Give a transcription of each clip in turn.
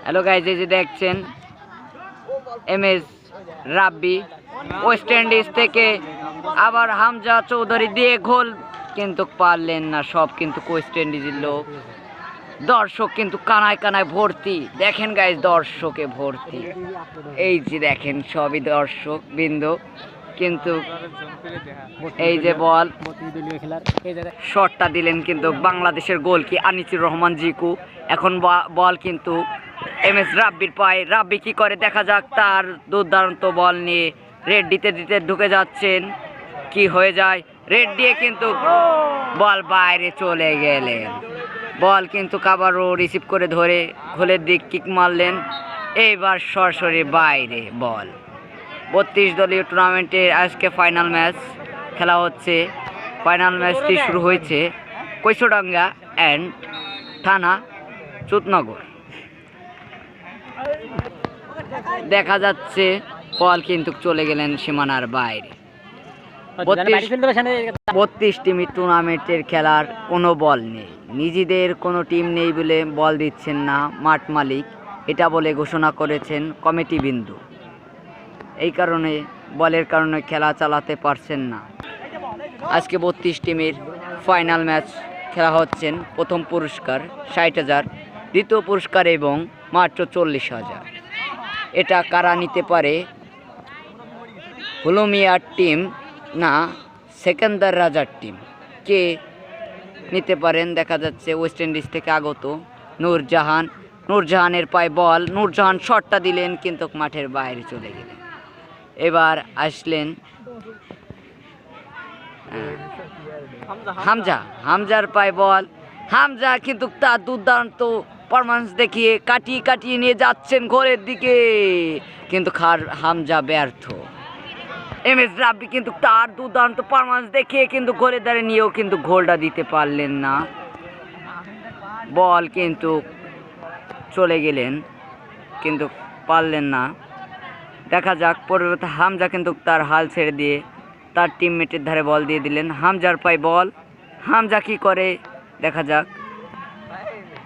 Hello guys, এই যে দেখছেন এমএস রাব্বি ওয়েস্ট ইন্ডিজ থেকে আবার হামজা চৌধুরী দিয়ে গোল কিন্তু পারলেন না। সব কিন্তু ওয়েস্ট ইন্ডিজের লোক, দর্শক কিন্তু কানায় কানায় ভর্তি। দেখেন গাইজ, দর্শকে ভর্তি। এই যে দেখেন সবই দর্শক বিন্দু, কিন্তু এই যে বল শটটা দিলেন কিন্তু বাংলাদেশের গোল কি আনিসুর রহমান জিকু। এখন বল কিন্তু এমএস রাব্বির পায়ে, রাব্বি কি করে দেখা যাক। তার দুর্দান্ত বল নিয়ে রেড দিতে দিতে ঢুকে যাচ্ছেন, কি হয়ে যায়, রেড দিয়ে কিন্তু বল বাইরে চলে গেলেন। বল কিন্তু আবারও রিসিভ করে ধরে গোলের দিক কিক মারলেন, এইবার সরাসরি বাইরে বল। 32 দলীয় টুর্নামেন্টের আজকে ফাইনাল ম্যাচ খেলা হচ্ছে। ফাইনাল ম্যাচটি শুরু হয়েছে কৈশোডাঙ্গা অ্যান্ড থানা চুতনগর। দেখা যাচ্ছে বল কিন্তু চলে গেলেন সীমানার বাইরে। 32 টিম টুর্নামেন্টের খেলার কোনো বল নেই, নিজেদের কোনো টিম নেই বলে বল দিচ্ছেন না মাঠ মালিক, এটা বলে ঘোষণা করেছেন কমিটি বিন্দু। এই কারণে বলের কারণে খেলা চালাতে পারছেন না। আজকে 32 টিমের ফাইনাল ম্যাচ খেলা হচ্ছেন। প্রথম পুরস্কার 60,000, দ্বিতীয় পুরস্কার এবং মাত্র 40,000। এটা কারা নিতে পারে? হুলুমিয়ার টিম না সেকেন্দার রাজার টিম, কে নিতে পারেন? দেখা যাচ্ছে ওয়েস্ট ইন্ডিজ থেকে আগত নূরজাহান, নূরজাহানের পায়ে বল, নূরজাহান শটটা দিলেন কিন্তু মাঠের বাইরে চলে গেলেন। এবার আসলেন হামজা, হামজার পায়ে বল, হামজা কিন্তু তার দুর্দান্ত পারফরম্যান্স দেখিয়ে কাটিয়ে কাটিয়ে নিয়ে যাচ্ছেন গোলের দিকে, কিন্তু হামজা ব্যর্থ। এমএস রাব্বি কিন্তু তার দুর্দান্ত পারফরম্যান্স দেখিয়ে কিন্তু গোলের দ্বারে নিয়েও কিন্তু গোলটা দিতে পারলেন না। বল কিন্তু চলে গেলেন কিন্তু পারলেন না। দেখা যাক পরবর্তী হামজা কিন্তু তার হাল ছেড়ে দিয়ে তার টিমমেটের ধারে বল দিয়ে দিলেন। হামজার পায়ে বল, হামজা কি করে দেখা যাক।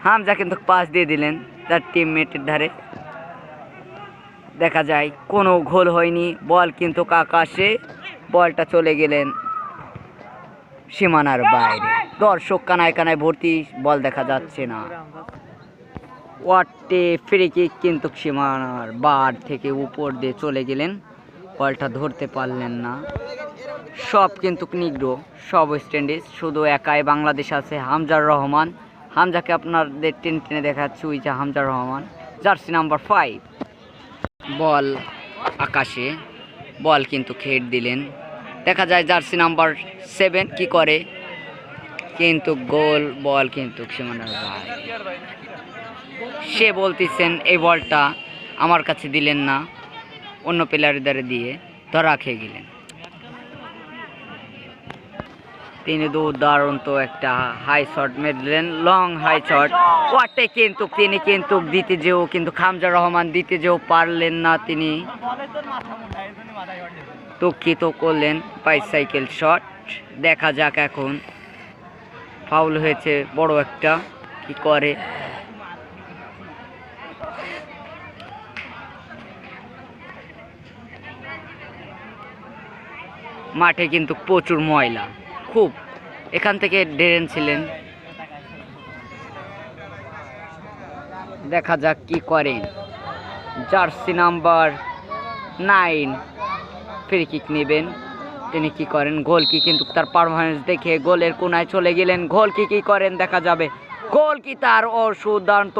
হামজা কিন্তু পাস দিয়ে দিলেন তার টিমমেটের ধারে। দেখা যায় কোনো গোল হয়নি, বল কিন্তু আকাশে, বলটা চলে গেলেন সীমানার বাইরে। দর্শক কানায় কানায় ভর্তি, বল দেখা যাচ্ছে না। ওয়াটে ফ্রি কিক কিন্তু সীমানার বার থেকে উপর দিয়ে চলে গেলেন, বলটা ধরতে পারলেন না। সব কিন্তু নিগ্র, সব ওয়েস্ট ইন্ডিজ, শুধু একাই বাংলাদেশ আছে হামজার রহমান। হামজাকে আপনাদের টেনে টেনে দেখাচ্ছি, ওই যে হামজার রহমান, জার্সি নাম্বার 5। বল আকাশে, বল কিন্তু হেড দিলেন। দেখা যায় জার্সি নাম্বার 7 কি করে, কিন্তু গোল, বল কিন্তু সীমানার বাইরে। সে বলতেছেন এই বলটা আমার কাছে দিলেন না, অন্য প্লেয়ারের দ্বারা দিয়ে ধরা খেয়ে গেলেন। তিনি দুর্দান্ত একটা হাই শট মেরেলেন, লং হাই শট। ওয়াটে কিন্তু তিনি কিন্তু দিতে যেও কিন্তু হামজা রহমান দিতে যেও পারলেন না, তিনি দুঃখিত করলেন। Bicycle shot. দেখা যাক এখন ফাউল হয়েছে বড় একটা, কি করে। মাঠে কিন্তু প্রচুর ময়লা, খুব, এখান থেকে ড্রেন ছিলেন। দেখা যাক কি করেন। জার্সি নাম্বার 9 ফ্রি কিক নেবেন, তিনি কি করেন, গোল কি কিন্তু তার পারফরম্যান্স দেখে গোলের কোনায় চলে গেলেন। গোল কি করেন দেখা যাবে, গোল কি তার অসুদান্ত,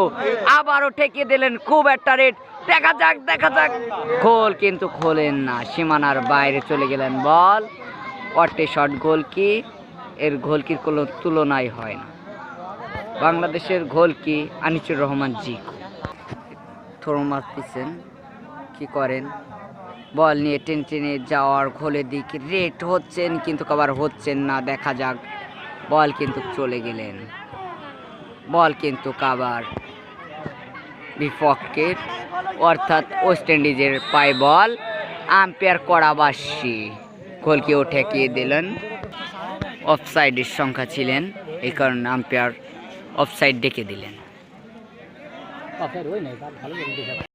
আবারও ঠেকিয়ে দিলেন খুব একটা রেড। দেখা যাক গোল কিন্তু খোলেন না, সীমানার বাইরে চলে গেলেন বল। ওয়াটে শট, গোল কি, এর গোল কির কোনো তুলনাই হয় না। বাংলাদেশের গোল কি আনিসুর রহমান জিকু থ্রো মারতেছেন, কি করেন, বল নিয়ে টেনে যাওয়ার গোলের দিকে রেড হচ্ছেন কিন্তু কভার হচ্ছেন না। দেখা যাক, বল কিন্তু চলে গেলেন, বল কিন্তু কভার বিপক্ষের, অর্থাৎ ওয়েস্ট ইন্ডিজের পায়ে বল। আম্পায়ার কড়াবাসী গোলকেও ঠেকিয়ে দিলেন। অফসাইডের সংখ্যা ছিলেন, এই কারণে আম্পায়ার অফসাইড ডেকে দিলেন। অফের ওই নাই ভালো